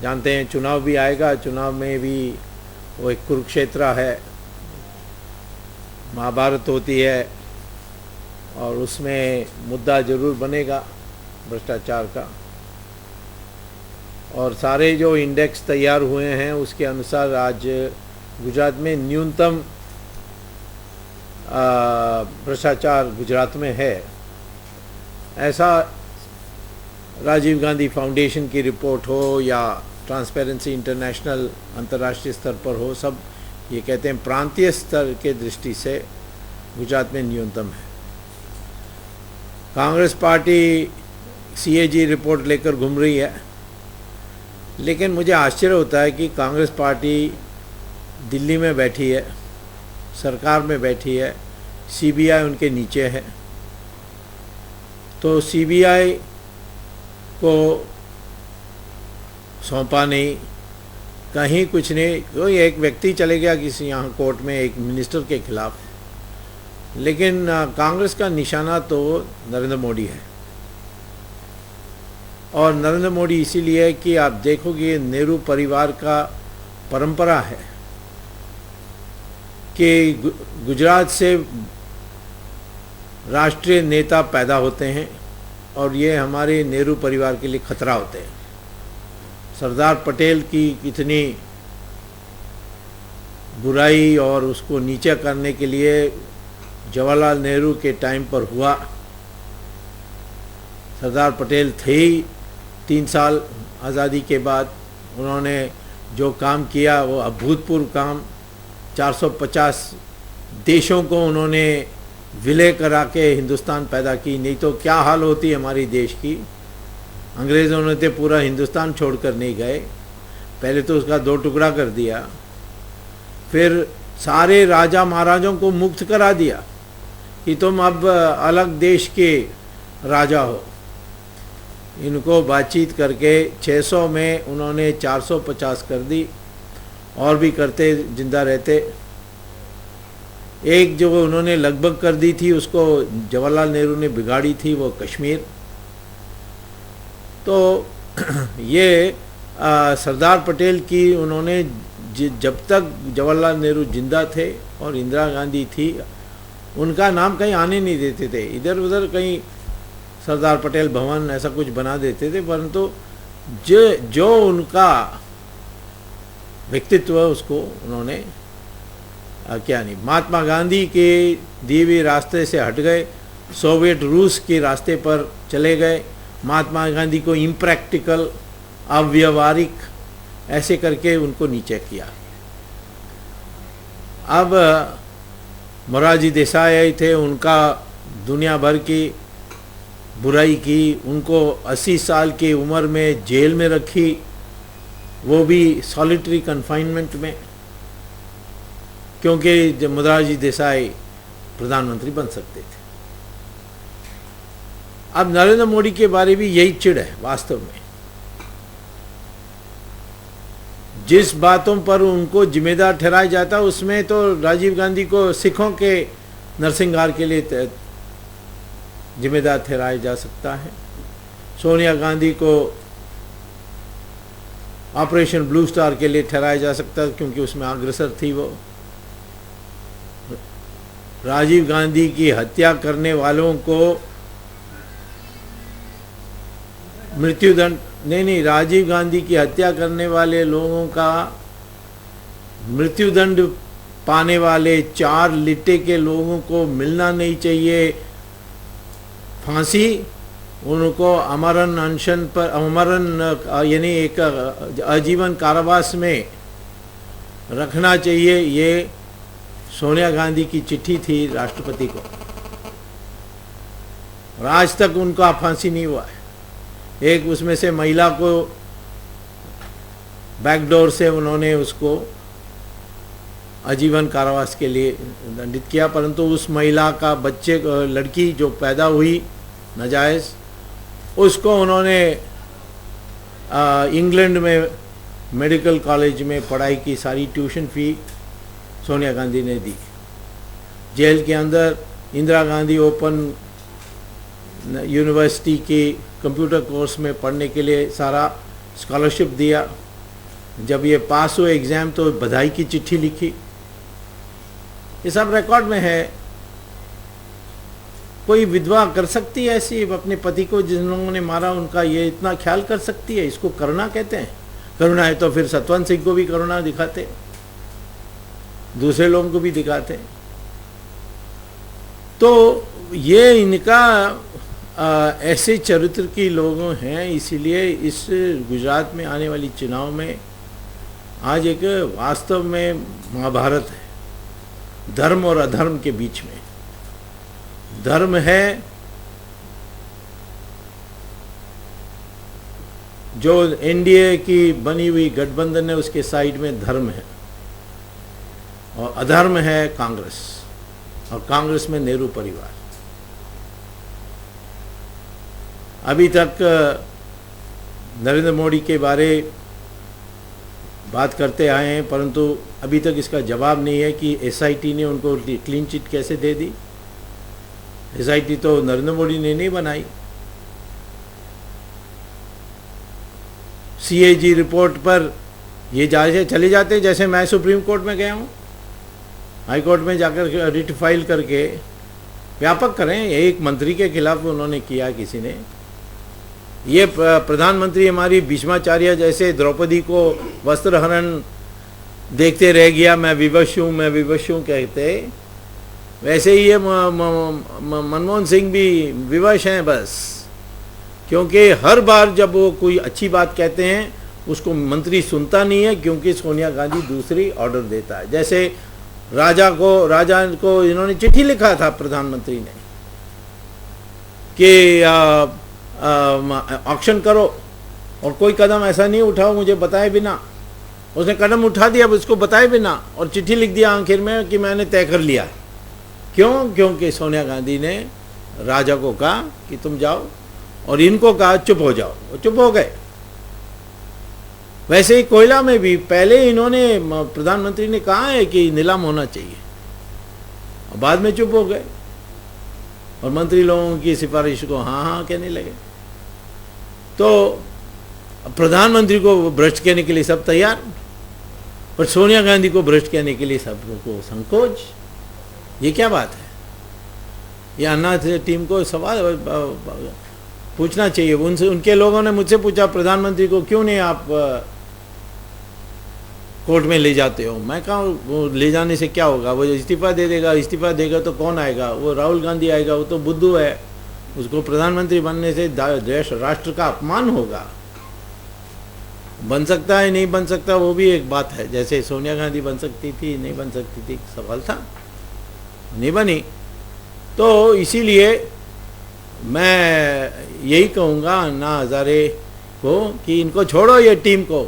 जानते हैं चुनाव भी आएगा, चुनाव में भी वो एक कुरुक्षेत्र है, महाभारत होती है और उसमें मुद्दा ज़रूर बनेगा भ्रष्टाचार का। और सारे जो इंडेक्स तैयार हुए हैं उसके अनुसार आज गुजरात में न्यूनतम भ्रष्टाचार गुजरात में है, ऐसा राजीव गांधी फाउंडेशन की रिपोर्ट हो या ट्रांसपेरेंसी इंटरनेशनल अंतर्राष्ट्रीय स्तर पर हो, सब ये कहते हैं प्रांतीय स्तर के दृष्टि से गुजरात में न्यूनतम है। कांग्रेस पार्टी CAG रिपोर्ट लेकर घूम रही है, लेकिन मुझे आश्चर्य होता है कि कांग्रेस पार्टी दिल्ली में बैठी है, सरकार में बैठी है, CBI उनके नीचे है, तो CBI को सौंपा नहीं, कहीं कुछ नहीं। कोई एक व्यक्ति चले गया किसी यहाँ कोर्ट में एक मिनिस्टर के खिलाफ, लेकिन कांग्रेस का निशाना तो नरेंद्र मोदी है। और नरेंद्र मोदी इसीलिए कि आप देखोगे नेहरू परिवार का परंपरा है कि गुजरात से राष्ट्रीय नेता पैदा होते हैं और ये हमारे नेहरू परिवार के लिए खतरा होते हैं। सरदार पटेल की इतनी बुराई और उसको नीचा करने के लिए जवाहरलाल नेहरू के टाइम पर हुआ। सरदार पटेल थे ही 3 साल आज़ादी के बाद, उन्होंने जो काम किया वो अभूतपूर्व काम, 450 देशों को उन्होंने विलय करा के हिंदुस्तान पैदा की, नहीं तो क्या हाल होती हमारी देश की। अंग्रेज़ों ने तो पूरा हिंदुस्तान छोड़कर नहीं गए, पहले तो उसका 2 टुकड़ा कर दिया, फिर सारे राजा महाराजों को मुक्त करा दिया कि तुम अब अलग देश के राजा हो। इनको बातचीत करके 600 में उन्होंने 450 कर दी, और भी करते जिंदा रहते। एक जो उन्होंने लगभग कर दी थी उसको जवाहरलाल नेहरू ने बिगाड़ी थी, वो कश्मीर। तो ये सरदार पटेल की उन्होंने जब तक जवाहरलाल नेहरू जिंदा थे और इंदिरा गांधी थी, उनका नाम कहीं आने नहीं देते थे, इधर उधर कहीं सरदार पटेल भवन ऐसा कुछ बना देते थे, परंतु जो उनका व्यक्तित्व उसको उन्होंने क्या नहीं, महात्मा गांधी के दिए हुए रास्ते से हट गए, सोवियत रूस के रास्ते पर चले गए। महात्मा गांधी को इम्प्रैक्टिकल, अव्यवहारिक ऐसे करके उनको नीचे किया। अब मोरारजी देसाई आए थे, उनका दुनिया भर की बुराई की, उनको 80 साल की उम्र में जेल में रखी, वो भी सॉलिटरी कन्फाइनमेंट में, क्योंकि मोरारजी देसाई प्रधानमंत्री बन सकते थे। अब नरेंद्र मोदी के बारे में यही चिढ़ है वास्तव में। जिस बातों पर उनको जिम्मेदार ठहराया जाता है उसमें तो राजीव गांधी को सिखों के नरसंहार के लिए जिम्मेदार ठहराया जा सकता है, सोनिया गांधी को ऑपरेशन ब्लू स्टार के लिए ठहराया जा सकता है क्योंकि उसमें अग्रसर थी वो। राजीव गांधी की हत्या करने वालों को मृत्युदंड नहीं, राजीव गांधी की हत्या करने वाले लोगों का मृत्युदंड पाने वाले 4 लिट्टे के लोगों को मिलना नहीं चाहिए फांसी, उनको अमरण अनशन पर, अमरण यानी एक आजीवन कारावास में रखना चाहिए। ये सोनिया गांधी की चिट्ठी थी राष्ट्रपति को, और आज तक उनका फांसी नहीं हुआ है। एक उसमें से महिला को बैकडोर से उन्होंने उसको आजीवन कारावास के लिए दंडित किया, परंतु उस महिला का बच्चे, लड़की जो पैदा हुई नाजायज़, उसको उन्होंने इंग्लैंड में मेडिकल कॉलेज में पढ़ाई की सारी ट्यूशन फ़ी सोनिया गांधी ने दी। जेल के अंदर इंदिरा गांधी ओपन यूनिवर्सिटी के कंप्यूटर कोर्स में पढ़ने के लिए सारा स्कॉलरशिप दिया। जब ये पास हुए एग्ज़ाम तो बधाई की चिट्ठी लिखी, ये सब रिकॉर्ड में है। कोई विधवा कर सकती है ऐसी, अपने पति को जिन लोगों ने मारा उनका ये इतना ख्याल कर सकती है? इसको करुणा कहते हैं? करुणा है तो फिर सतवंत सिंह को भी करुणा दिखाते, दूसरे लोगों को भी दिखाते। तो ये इनका ऐसे चरित्र की लोग हैं, इसीलिए इस गुजरात में आने वाली चुनाव में आज एक वास्तव में महाभारत है धर्म और अधर्म के बीच में। धर्म है जो एनडीए की बनी हुई गठबंधन है उसके साइड में धर्म है, और अधर्म है कांग्रेस, और कांग्रेस में नेहरू परिवार। अभी तक नरेंद्र मोदी के बारे बात करते आए हैं, परंतु अभी तक इसका जवाब नहीं है कि एसआईटी ने उनको क्लीन चिट कैसे दे दी। एसआईटी तो नरेंद्र मोदी ने नहीं बनाई। सीएजी रिपोर्ट पर ये चले जाते, जैसे मैं सुप्रीम कोर्ट में गया हूँ, हाई कोर्ट में जाकर रिट फाइल करके व्यापक करें। एक मंत्री के खिलाफ उन्होंने किया किसी ने। ये प्रधानमंत्री हमारी भीष्माचार्य जैसे द्रौपदी को वस्त्रहरण देखते रह गया, मैं विवश हूँ कहते, वैसे ही ये मनमोहन सिंह भी विवश हैं बस। क्योंकि हर बार जब वो कोई अच्छी बात कहते हैं उसको मंत्री सुनता नहीं है, क्योंकि सोनिया गांधी दूसरी ऑर्डर देता है। जैसे राजा को इन्होंने चिट्ठी लिखा था प्रधानमंत्री ने कि ऑक्शन करो, और कोई कदम ऐसा नहीं उठाओ मुझे बताए बिना। उसने कदम उठा दिया उसको बताए बिना, और चिट्ठी लिख दिया आखिर में कि मैंने तय कर लिया। क्यों? क्योंकि सोनिया गांधी ने राजा को कहा कि तुम जाओ, और इनको कहा चुप हो जाओ, वो चुप हो गए। वैसे ही कोयला में भी पहले इन्होंने प्रधानमंत्री ने कहा है कि नीलाम होना चाहिए, और बाद में चुप हो गए, और मंत्री लोगों की सिफारिश को हाँ हाँ कहने लगे। तो प्रधानमंत्री को भ्रष्ट कहने के लिए सब तैयार, पर सोनिया गांधी को भ्रष्ट कहने के लिए सबको संकोच। ये क्या बात है? ये अन्ना टीम को सवाल पूछना चाहिए। उनके लोगों ने मुझसे पूछा प्रधानमंत्री को क्यों नहीं आप कोर्ट में ले जाते हो। मैं कहा वो ले जाने से क्या होगा, वो इस्तीफा दे देगा, इस्तीफा देगा तो कौन आएगा? वो राहुल गांधी आएगा, वो तो बुद्धू है, उसको प्रधानमंत्री बनने से देश राष्ट्र का अपमान होगा। बन सकता है नहीं बन सकता वो भी एक बात है, जैसे सोनिया गांधी बन सकती थी नहीं बन सकती थी, सवाल था, नहीं बनी। तो इसीलिए मैं यही कहूँगा अन्ना हजारे को कि इनको छोड़ो, ये टीम को।